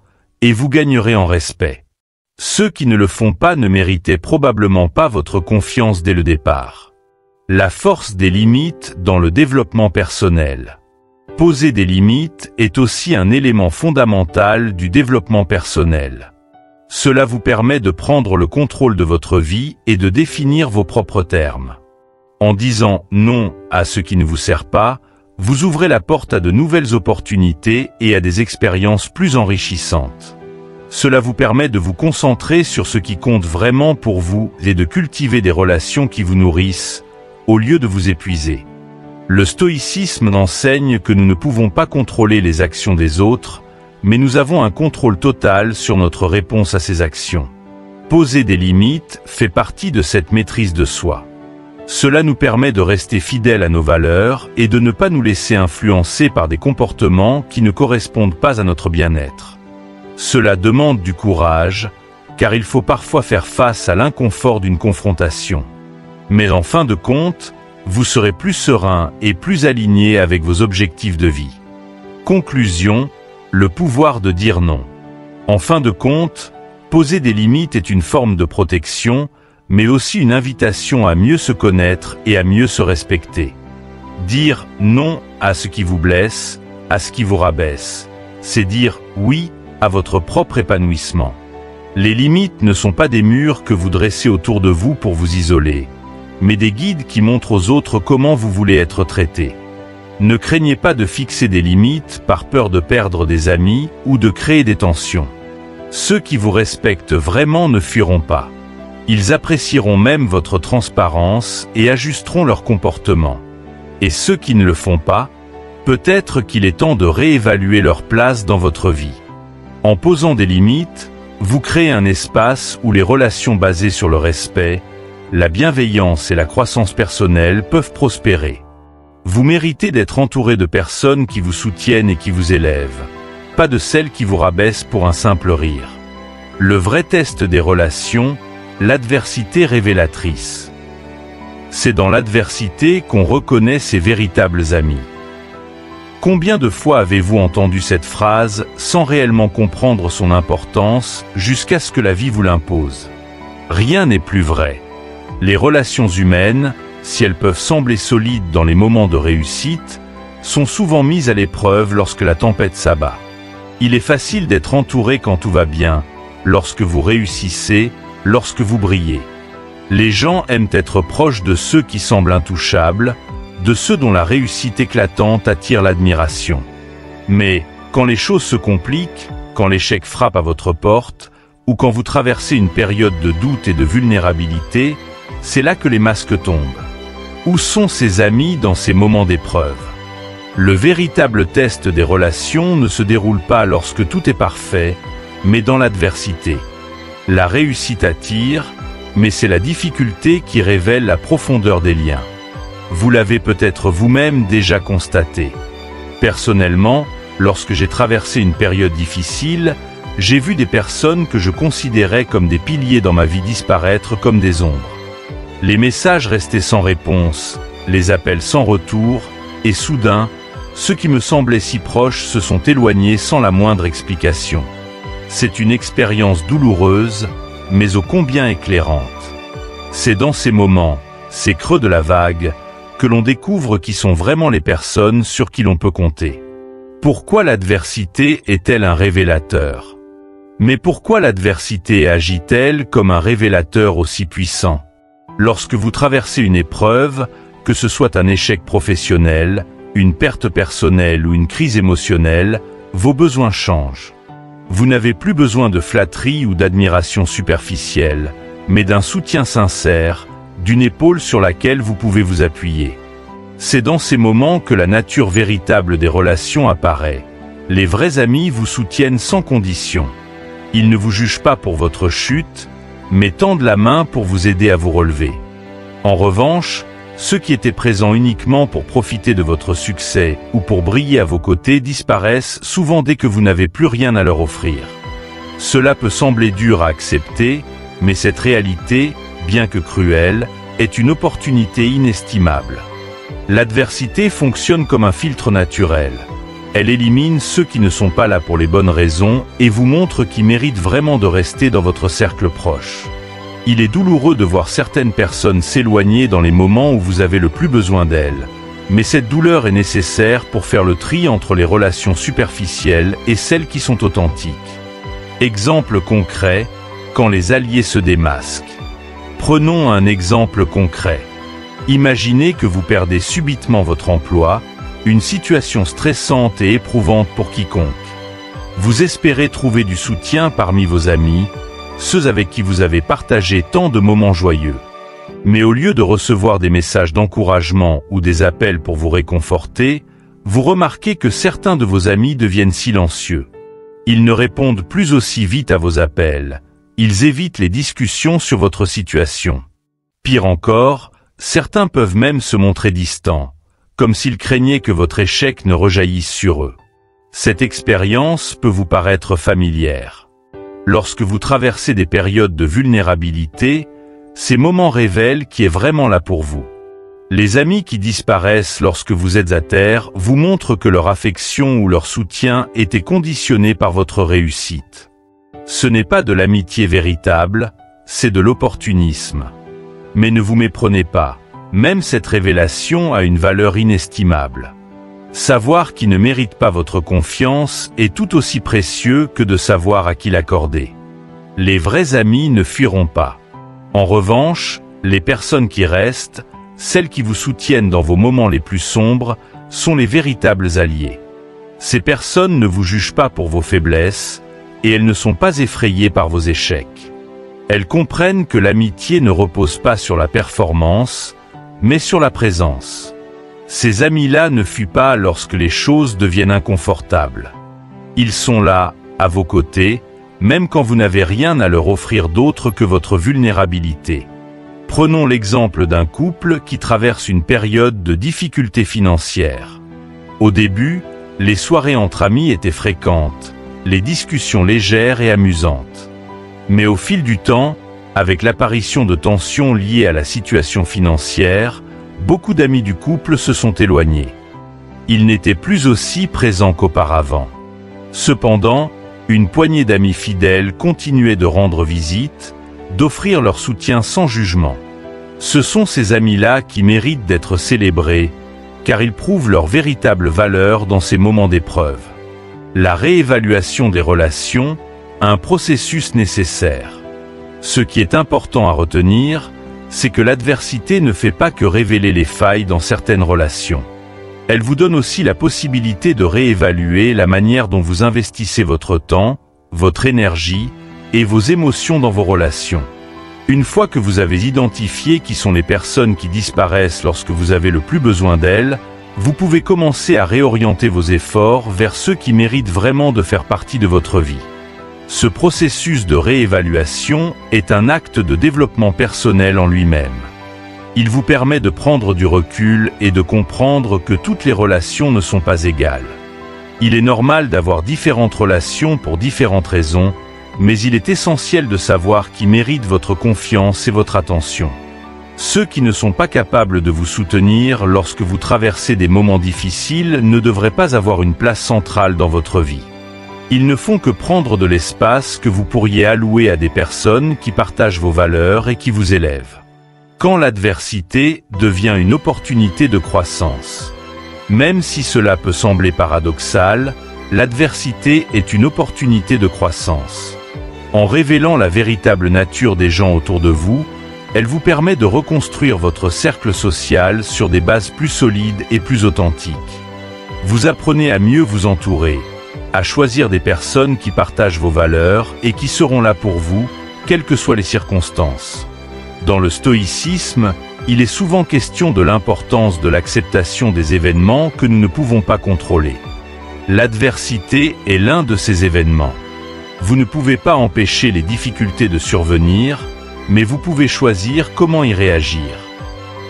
et vous gagnerez en respect. Ceux qui ne le font pas ne méritaient probablement pas votre confiance dès le départ. La force des limites dans le développement personnel. Poser des limites est aussi un élément fondamental du développement personnel. Cela vous permet de prendre le contrôle de votre vie et de définir vos propres termes. En disant non à ce qui ne vous sert pas, vous ouvrez la porte à de nouvelles opportunités et à des expériences plus enrichissantes. Cela vous permet de vous concentrer sur ce qui compte vraiment pour vous et de cultiver des relations qui vous nourrissent, au lieu de vous épuiser. Le stoïcisme enseigne que nous ne pouvons pas contrôler les actions des autres, mais nous avons un contrôle total sur notre réponse à ces actions. Poser des limites fait partie de cette maîtrise de soi. Cela nous permet de rester fidèles à nos valeurs et de ne pas nous laisser influencer par des comportements qui ne correspondent pas à notre bien-être. Cela demande du courage, car il faut parfois faire face à l'inconfort d'une confrontation. Mais en fin de compte, vous serez plus serein et plus aligné avec vos objectifs de vie. Conclusion, le pouvoir de dire non. En fin de compte, poser des limites est une forme de protection, mais aussi une invitation à mieux se connaître et à mieux se respecter. Dire non à ce qui vous blesse, à ce qui vous rabaisse, c'est dire oui à votre propre épanouissement. Les limites ne sont pas des murs que vous dressez autour de vous pour vous isoler, mais des guides qui montrent aux autres comment vous voulez être traité. Ne craignez pas de fixer des limites par peur de perdre des amis ou de créer des tensions. Ceux qui vous respectent vraiment ne fuiront pas. Ils apprécieront même votre transparence et ajusteront leur comportement. Et ceux qui ne le font pas, peut-être qu'il est temps de réévaluer leur place dans votre vie. En posant des limites, vous créez un espace où les relations basées sur le respect, la bienveillance et la croissance personnelle peuvent prospérer. Vous méritez d'être entouré de personnes qui vous soutiennent et qui vous élèvent, pas de celles qui vous rabaissent pour un simple rire. Le vrai test des relations, l'adversité révélatrice. C'est dans l'adversité qu'on reconnaît ses véritables amis. Combien de fois avez-vous entendu cette phrase sans réellement comprendre son importance jusqu'à ce que la vie vous l'impose? Rien n'est plus vrai. Les relations humaines, si elles peuvent sembler solides dans les moments de réussite, sont souvent mises à l'épreuve lorsque la tempête s'abat. Il est facile d'être entouré quand tout va bien, lorsque vous réussissez, lorsque vous brillez. Les gens aiment être proches de ceux qui semblent intouchables, de ceux dont la réussite éclatante attire l'admiration. Mais, quand les choses se compliquent, quand l'échec frappe à votre porte, ou quand vous traversez une période de doute et de vulnérabilité, c'est là que les masques tombent. Où sont ces amis dans ces moments d'épreuve? Le véritable test des relations ne se déroule pas lorsque tout est parfait, mais dans l'adversité. La réussite attire, mais c'est la difficulté qui révèle la profondeur des liens. Vous l'avez peut-être vous-même déjà constaté. Personnellement, lorsque j'ai traversé une période difficile, j'ai vu des personnes que je considérais comme des piliers dans ma vie disparaître comme des ombres. Les messages restaient sans réponse, les appels sans retour, et soudain, ceux qui me semblaient si proches se sont éloignés sans la moindre explication. C'est une expérience douloureuse, mais ô combien éclairante. C'est dans ces moments, ces creux de la vague, que l'on découvre qui sont vraiment les personnes sur qui l'on peut compter. Pourquoi l'adversité est-elle un révélateur? Mais pourquoi l'adversité agit-elle comme un révélateur aussi puissant? Lorsque vous traversez une épreuve, que ce soit un échec professionnel, une perte personnelle ou une crise émotionnelle, vos besoins changent. Vous n'avez plus besoin de flatterie ou d'admiration superficielle, mais d'un soutien sincère, d'une épaule sur laquelle vous pouvez vous appuyer. C'est dans ces moments que la nature véritable des relations apparaît. Les vrais amis vous soutiennent sans condition. Ils ne vous jugent pas pour votre chute, mais tendent la main pour vous aider à vous relever. En revanche, ceux qui étaient présents uniquement pour profiter de votre succès ou pour briller à vos côtés disparaissent souvent dès que vous n'avez plus rien à leur offrir. Cela peut sembler dur à accepter, mais cette réalité, bien que cruelle, est une opportunité inestimable. L'adversité fonctionne comme un filtre naturel. Elle élimine ceux qui ne sont pas là pour les bonnes raisons et vous montre qui méritent vraiment de rester dans votre cercle proche. Il est douloureux de voir certaines personnes s'éloigner dans les moments où vous avez le plus besoin d'elles. Mais cette douleur est nécessaire pour faire le tri entre les relations superficielles et celles qui sont authentiques. Exemple concret, quand les alliés se démasquent. Prenons un exemple concret. Imaginez que vous perdez subitement votre emploi, une situation stressante et éprouvante pour quiconque. Vous espérez trouver du soutien parmi vos amis, ceux avec qui vous avez partagé tant de moments joyeux. Mais au lieu de recevoir des messages d'encouragement ou des appels pour vous réconforter, vous remarquez que certains de vos amis deviennent silencieux. Ils ne répondent plus aussi vite à vos appels, Ils évitent les discussions sur votre situation. Pire encore, certains peuvent même se montrer distants, comme s'ils craignaient que votre échec ne rejaillisse sur eux. Cette expérience peut vous paraître familière. Lorsque vous traversez des périodes de vulnérabilité, ces moments révèlent qui est vraiment là pour vous. Les amis qui disparaissent lorsque vous êtes à terre vous montrent que leur affection ou leur soutien était conditionné par votre réussite. Ce n'est pas de l'amitié véritable, c'est de l'opportunisme. Mais ne vous méprenez pas, même cette révélation a une valeur inestimable. Savoir qui ne mérite pas votre confiance est tout aussi précieux que de savoir à qui l'accorder. Les vrais amis ne fuiront pas. En revanche, les personnes qui restent, celles qui vous soutiennent dans vos moments les plus sombres, sont les véritables alliés. Ces personnes ne vous jugent pas pour vos faiblesses, et elles ne sont pas effrayées par vos échecs. Elles comprennent que l'amitié ne repose pas sur la performance, mais sur la présence. Ces amis-là ne fuient pas lorsque les choses deviennent inconfortables. Ils sont là, à vos côtés, même quand vous n'avez rien à leur offrir d'autre que votre vulnérabilité. Prenons l'exemple d'un couple qui traverse une période de difficultés financières. Au début, les soirées entre amis étaient fréquentes, les discussions légères et amusantes. Mais au fil du temps, avec l'apparition de tensions liées à la situation financière, beaucoup d'amis du couple se sont éloignés. Ils n'étaient plus aussi présents qu'auparavant. Cependant, une poignée d'amis fidèles continuait de rendre visite, d'offrir leur soutien sans jugement. Ce sont ces amis-là qui méritent d'être célébrés, car ils prouvent leur véritable valeur dans ces moments d'épreuve. La réévaluation des relations, un processus nécessaire. Ce qui est important à retenir, c'est que l'adversité ne fait pas que révéler les failles dans certaines relations. Elle vous donne aussi la possibilité de réévaluer la manière dont vous investissez votre temps, votre énergie et vos émotions dans vos relations. Une fois que vous avez identifié qui sont les personnes qui disparaissent lorsque vous avez le plus besoin d'elles, vous pouvez commencer à réorienter vos efforts vers ceux qui méritent vraiment de faire partie de votre vie. Ce processus de réévaluation est un acte de développement personnel en lui-même. Il vous permet de prendre du recul et de comprendre que toutes les relations ne sont pas égales. Il est normal d'avoir différentes relations pour différentes raisons, mais il est essentiel de savoir qui mérite votre confiance et votre attention. Ceux qui ne sont pas capables de vous soutenir lorsque vous traversez des moments difficiles ne devraient pas avoir une place centrale dans votre vie. Ils ne font que prendre de l'espace que vous pourriez allouer à des personnes qui partagent vos valeurs et qui vous élèvent. Quand l'adversité devient une opportunité de croissance. Même si cela peut sembler paradoxal, l'adversité est une opportunité de croissance. En révélant la véritable nature des gens autour de vous, elle vous permet de reconstruire votre cercle social sur des bases plus solides et plus authentiques. Vous apprenez à mieux vous entourer, à choisir des personnes qui partagent vos valeurs et qui seront là pour vous, quelles que soient les circonstances. Dans le stoïcisme, il est souvent question de l'importance de l'acceptation des événements que nous ne pouvons pas contrôler. L'adversité est l'un de ces événements. Vous ne pouvez pas empêcher les difficultés de survenir, mais vous pouvez choisir comment y réagir.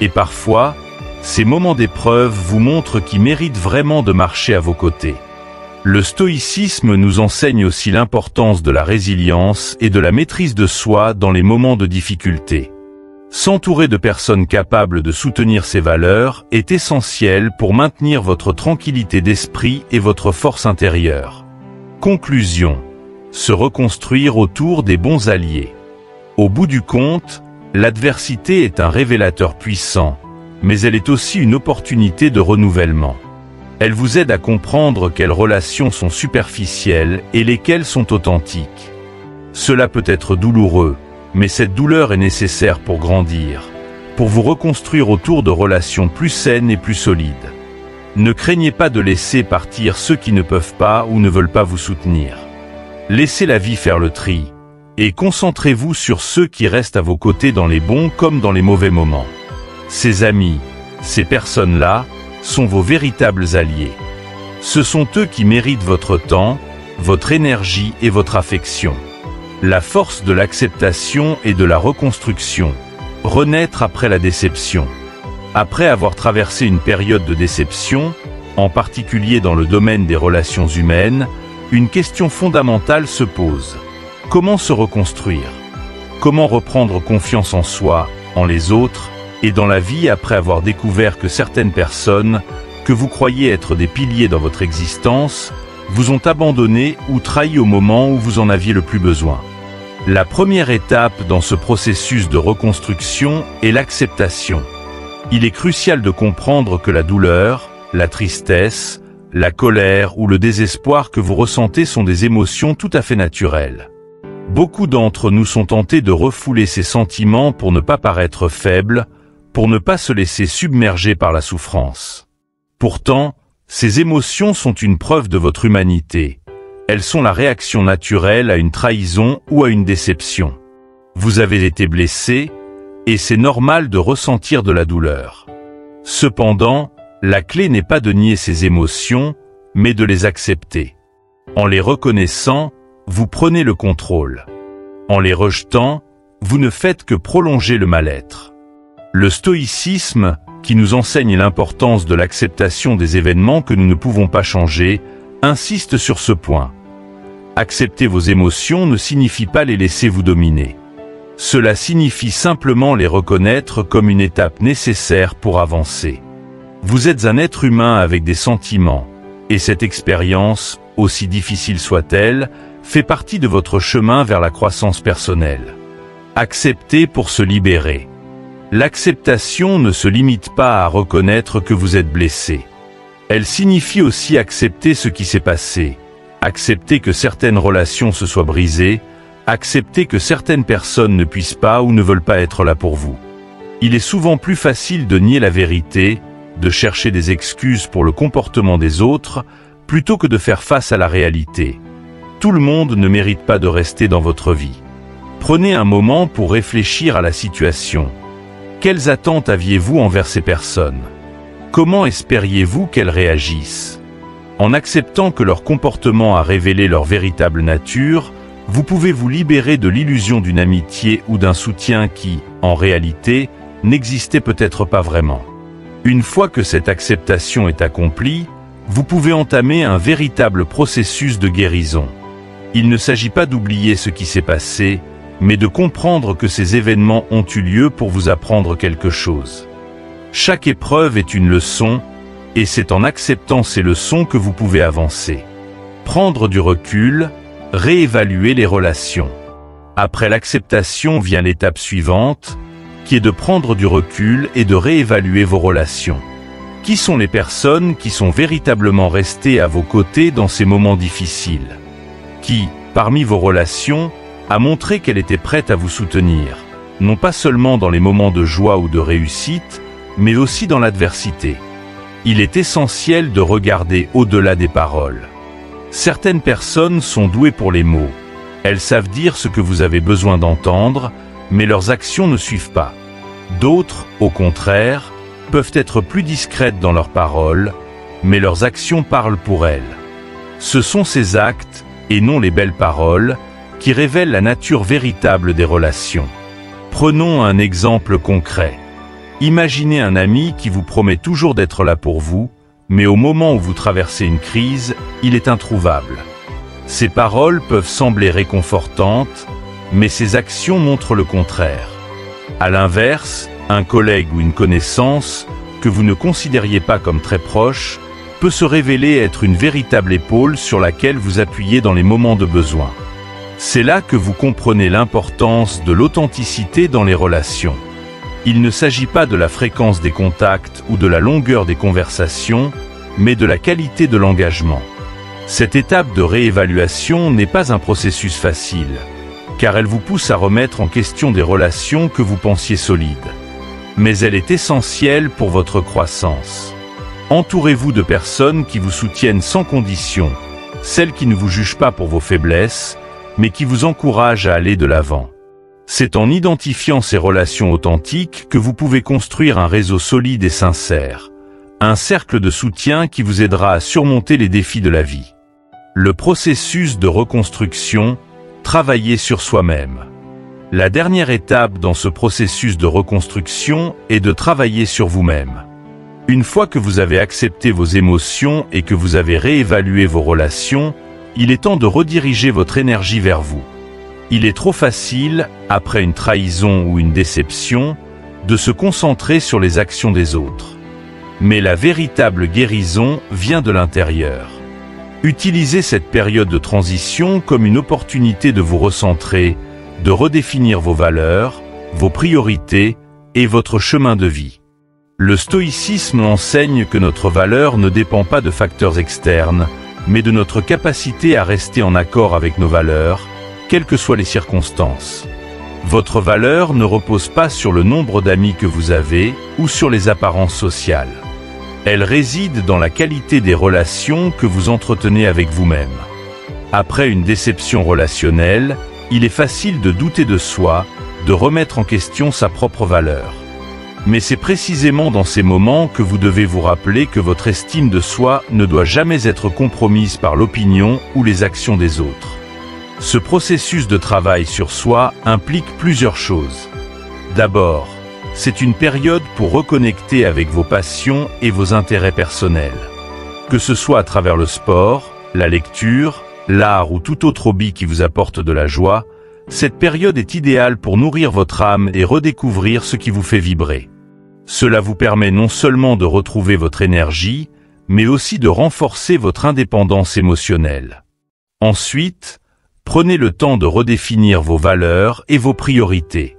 Et parfois, ces moments d'épreuve vous montrent qui méritent vraiment de marcher à vos côtés. Le stoïcisme nous enseigne aussi l'importance de la résilience et de la maîtrise de soi dans les moments de difficulté. S'entourer de personnes capables de soutenir ces valeurs est essentiel pour maintenir votre tranquillité d'esprit et votre force intérieure. Conclusion. Se reconstruire autour des bons alliés. Au bout du compte, l'adversité est un révélateur puissant, mais elle est aussi une opportunité de renouvellement. Elle vous aide à comprendre quelles relations sont superficielles et lesquelles sont authentiques. Cela peut être douloureux, mais cette douleur est nécessaire pour grandir, pour vous reconstruire autour de relations plus saines et plus solides. Ne craignez pas de laisser partir ceux qui ne peuvent pas ou ne veulent pas vous soutenir. Laissez la vie faire le tri, et concentrez-vous sur ceux qui restent à vos côtés dans les bons comme dans les mauvais moments. Ces amis, ces personnes-là, sont vos véritables alliés. Ce sont eux qui méritent votre temps, votre énergie et votre affection. La force de l'acceptation et de la reconstruction. Renaître après la déception. Après avoir traversé une période de déception, en particulier dans le domaine des relations humaines, une question fondamentale se pose. Comment se reconstruire? Comment reprendre confiance en soi, en les autres, et dans la vie après avoir découvert que certaines personnes, que vous croyez être des piliers dans votre existence, vous ont abandonné ou trahi au moment où vous en aviez le plus besoin? La première étape dans ce processus de reconstruction est l'acceptation. Il est crucial de comprendre que la douleur, la tristesse, la colère ou le désespoir que vous ressentez sont des émotions tout à fait naturelles. Beaucoup d'entre nous sont tentés de refouler ces sentiments pour ne pas paraître faibles, pour ne pas se laisser submerger par la souffrance. Pourtant, ces émotions sont une preuve de votre humanité. Elles sont la réaction naturelle à une trahison ou à une déception. Vous avez été blessé, et c'est normal de ressentir de la douleur. Cependant, la clé n'est pas de nier ces émotions, mais de les accepter. En les reconnaissant, vous prenez le contrôle. En les rejetant, vous ne faites que prolonger le mal-être. Le stoïcisme, qui nous enseigne l'importance de l'acceptation des événements que nous ne pouvons pas changer, insiste sur ce point. Accepter vos émotions ne signifie pas les laisser vous dominer. Cela signifie simplement les reconnaître comme une étape nécessaire pour avancer. Vous êtes un être humain avec des sentiments, et cette expérience, aussi difficile soit-elle, fait partie de votre chemin vers la croissance personnelle. Accepter pour se libérer. L'acceptation ne se limite pas à reconnaître que vous êtes blessé. Elle signifie aussi accepter ce qui s'est passé, accepter que certaines relations se soient brisées, accepter que certaines personnes ne puissent pas ou ne veulent pas être là pour vous. Il est souvent plus facile de nier la vérité, de chercher des excuses pour le comportement des autres, plutôt que de faire face à la réalité. Tout le monde ne mérite pas de rester dans votre vie. Prenez un moment pour réfléchir à la situation. Quelles attentes aviez-vous envers ces personnes? Comment espériez-vous qu'elles réagissent? En acceptant que leur comportement a révélé leur véritable nature, vous pouvez vous libérer de l'illusion d'une amitié ou d'un soutien qui, en réalité, n'existait peut-être pas vraiment. Une fois que cette acceptation est accomplie, vous pouvez entamer un véritable processus de guérison. Il ne s'agit pas d'oublier ce qui s'est passé, mais de comprendre que ces événements ont eu lieu pour vous apprendre quelque chose. Chaque épreuve est une leçon, et c'est en acceptant ces leçons que vous pouvez avancer. Prendre du recul, réévaluer les relations. Après l'acceptation vient l'étape suivante, qui est de prendre du recul et de réévaluer vos relations. Qui sont les personnes qui sont véritablement restées à vos côtés dans ces moments difficiles? Qui, parmi vos relations, a montré qu'elle était prête à vous soutenir, non pas seulement dans les moments de joie ou de réussite, mais aussi dans l'adversité? Il est essentiel de regarder au-delà des paroles. Certaines personnes sont douées pour les mots. Elles savent dire ce que vous avez besoin d'entendre, mais leurs actions ne suivent pas. D'autres, au contraire, peuvent être plus discrètes dans leurs paroles, mais leurs actions parlent pour elles. Ce sont ces actes, et non les belles paroles, qui révèlent la nature véritable des relations. Prenons un exemple concret. Imaginez un ami qui vous promet toujours d'être là pour vous, mais au moment où vous traversez une crise, il est introuvable. Ces paroles peuvent sembler réconfortantes, mais ses actions montrent le contraire. À l'inverse, un collègue ou une connaissance, que vous ne considériez pas comme très proche, peut se révéler être une véritable épaule sur laquelle vous appuyez dans les moments de besoin. C'est là que vous comprenez l'importance de l'authenticité dans les relations. Il ne s'agit pas de la fréquence des contacts ou de la longueur des conversations, mais de la qualité de l'engagement. Cette étape de réévaluation n'est pas un processus facile, car elle vous pousse à remettre en question des relations que vous pensiez solides. Mais elle est essentielle pour votre croissance. Entourez-vous de personnes qui vous soutiennent sans condition, celles qui ne vous jugent pas pour vos faiblesses, mais qui vous encouragent à aller de l'avant. C'est en identifiant ces relations authentiques que vous pouvez construire un réseau solide et sincère, un cercle de soutien qui vous aidera à surmonter les défis de la vie. Le processus de reconstruction, travailler sur soi-même. La dernière étape dans ce processus de reconstruction est de travailler sur vous-même. Une fois que vous avez accepté vos émotions et que vous avez réévalué vos relations, il est temps de rediriger votre énergie vers vous. Il est trop facile, après une trahison ou une déception, de se concentrer sur les actions des autres. Mais la véritable guérison vient de l'intérieur. Utilisez cette période de transition comme une opportunité de vous recentrer, de redéfinir vos valeurs, vos priorités et votre chemin de vie. Le stoïcisme enseigne que notre valeur ne dépend pas de facteurs externes, mais de notre capacité à rester en accord avec nos valeurs, quelles que soient les circonstances. Votre valeur ne repose pas sur le nombre d'amis que vous avez ou sur les apparences sociales. Elle réside dans la qualité des relations que vous entretenez avec vous-même. Après une déception relationnelle, il est facile de douter de soi, de remettre en question sa propre valeur. Mais c'est précisément dans ces moments que vous devez vous rappeler que votre estime de soi ne doit jamais être compromise par l'opinion ou les actions des autres. Ce processus de travail sur soi implique plusieurs choses. D'abord, c'est une période pour reconnecter avec vos passions et vos intérêts personnels. Que ce soit à travers le sport, la lecture, l'art ou tout autre hobby qui vous apporte de la joie, cette période est idéale pour nourrir votre âme et redécouvrir ce qui vous fait vibrer. Cela vous permet non seulement de retrouver votre énergie, mais aussi de renforcer votre indépendance émotionnelle. Ensuite, prenez le temps de redéfinir vos valeurs et vos priorités.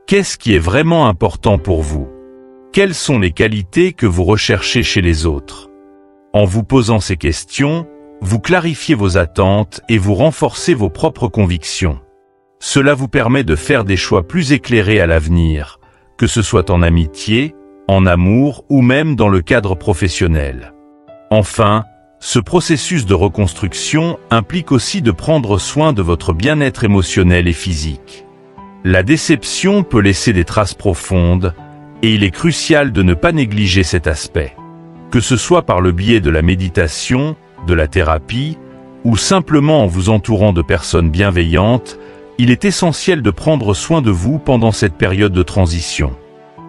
Qu'est-ce qui est vraiment important pour vous? Quelles sont les qualités que vous recherchez chez les autres? En vous posant ces questions, vous clarifiez vos attentes et vous renforcez vos propres convictions. Cela vous permet de faire des choix plus éclairés à l'avenir, que ce soit en amitié, en amour ou même dans le cadre professionnel. Enfin, ce processus de reconstruction implique aussi de prendre soin de votre bien-être émotionnel et physique. La déception peut laisser des traces profondes, et il est crucial de ne pas négliger cet aspect. Que ce soit par le biais de la méditation, de la thérapie, ou simplement en vous entourant de personnes bienveillantes, il est essentiel de prendre soin de vous pendant cette période de transition.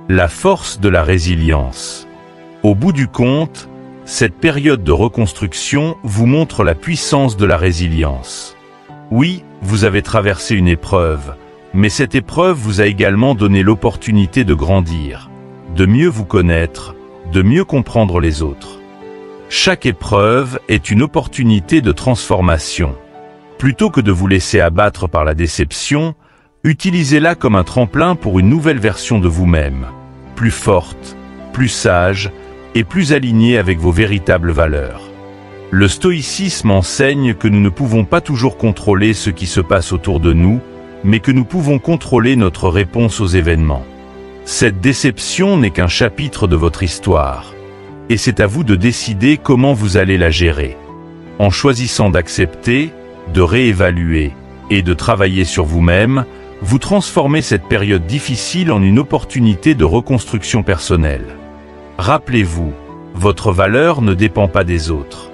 La force de la résilience. Au bout du compte, cette période de reconstruction vous montre la puissance de la résilience. Oui, vous avez traversé une épreuve, mais cette épreuve vous a également donné l'opportunité de grandir, de mieux vous connaître, de mieux comprendre les autres. Chaque épreuve est une opportunité de transformation. Plutôt que de vous laisser abattre par la déception, utilisez-la comme un tremplin pour une nouvelle version de vous-même, plus forte, plus sage et plus alignée avec vos véritables valeurs. Le stoïcisme enseigne que nous ne pouvons pas toujours contrôler ce qui se passe autour de nous, mais que nous pouvons contrôler notre réponse aux événements. Cette déception n'est qu'un chapitre de votre histoire, et c'est à vous de décider comment vous allez la gérer. En choisissant d'accepter, de réévaluer et de travailler sur vous-même, vous transformez cette période difficile en une opportunité de reconstruction personnelle. Rappelez-vous, votre valeur ne dépend pas des autres.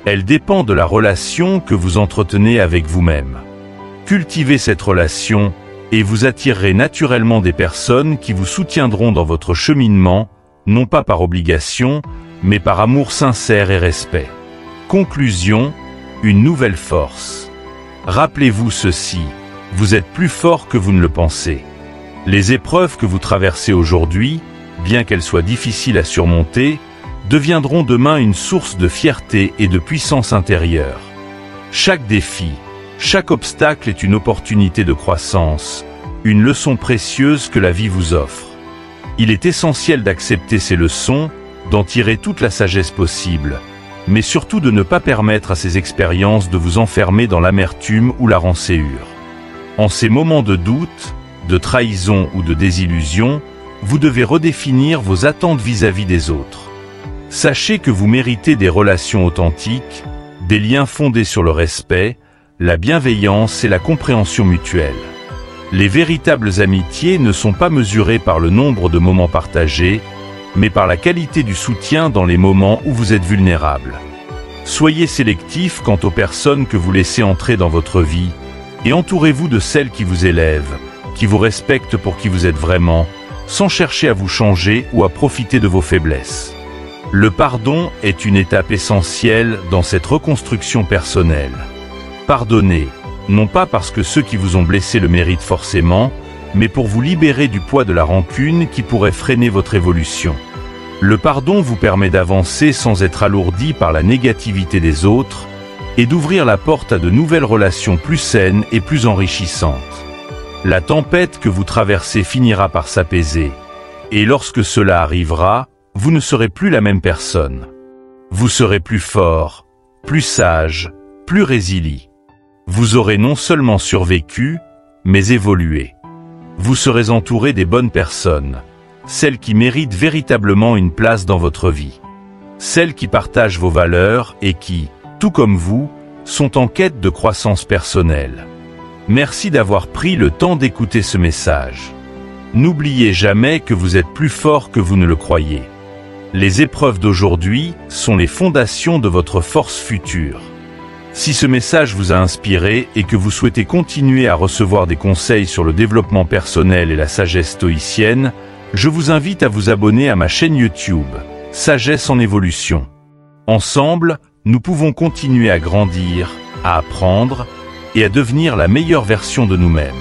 Elle dépend de la relation que vous entretenez avec vous-même. Cultivez cette relation et vous attirerez naturellement des personnes qui vous soutiendront dans votre cheminement, non pas par obligation, mais par amour sincère et respect. Conclusion, une nouvelle force. Rappelez-vous ceci, vous êtes plus fort que vous ne le pensez. Les épreuves que vous traversez aujourd'hui, bien qu'elles soient difficiles à surmonter, deviendront demain une source de fierté et de puissance intérieure. Chaque défi, chaque obstacle est une opportunité de croissance, une leçon précieuse que la vie vous offre. Il est essentiel d'accepter ces leçons, d'en tirer toute la sagesse possible, mais surtout de ne pas permettre à ces expériences de vous enfermer dans l'amertume ou la rancœur. En ces moments de doute, de trahison ou de désillusion, vous devez redéfinir vos attentes vis-à-vis des autres. Sachez que vous méritez des relations authentiques, des liens fondés sur le respect, la bienveillance et la compréhension mutuelle. Les véritables amitiés ne sont pas mesurées par le nombre de moments partagés, mais par la qualité du soutien dans les moments où vous êtes vulnérable. Soyez sélectif quant aux personnes que vous laissez entrer dans votre vie, Et entourez-vous de celles qui vous élèvent, qui vous respectent pour qui vous êtes vraiment, sans chercher à vous changer ou à profiter de vos faiblesses. Le pardon est une étape essentielle dans cette reconstruction personnelle. Pardonnez, non pas parce que ceux qui vous ont blessé le méritent forcément, mais pour vous libérer du poids de la rancune qui pourrait freiner votre évolution. Le pardon vous permet d'avancer sans être alourdi par la négativité des autres et d'ouvrir la porte à de nouvelles relations plus saines et plus enrichissantes. La tempête que vous traversez finira par s'apaiser, et lorsque cela arrivera, vous ne serez plus la même personne. Vous serez plus fort, plus sage, plus résilient. Vous aurez non seulement survécu, mais évolué. Vous serez entouré des bonnes personnes, celles qui méritent véritablement une place dans votre vie. Celles qui partagent vos valeurs et qui, tout comme vous, sont en quête de croissance personnelle. Merci d'avoir pris le temps d'écouter ce message. N'oubliez jamais que vous êtes plus fort que vous ne le croyez. Les épreuves d'aujourd'hui sont les fondations de votre force future. Si ce message vous a inspiré et que vous souhaitez continuer à recevoir des conseils sur le développement personnel et la sagesse stoïcienne, je vous invite à vous abonner à ma chaîne YouTube, Sagesse en évolution. Ensemble, nous pouvons continuer à grandir, à apprendre et à devenir la meilleure version de nous-mêmes.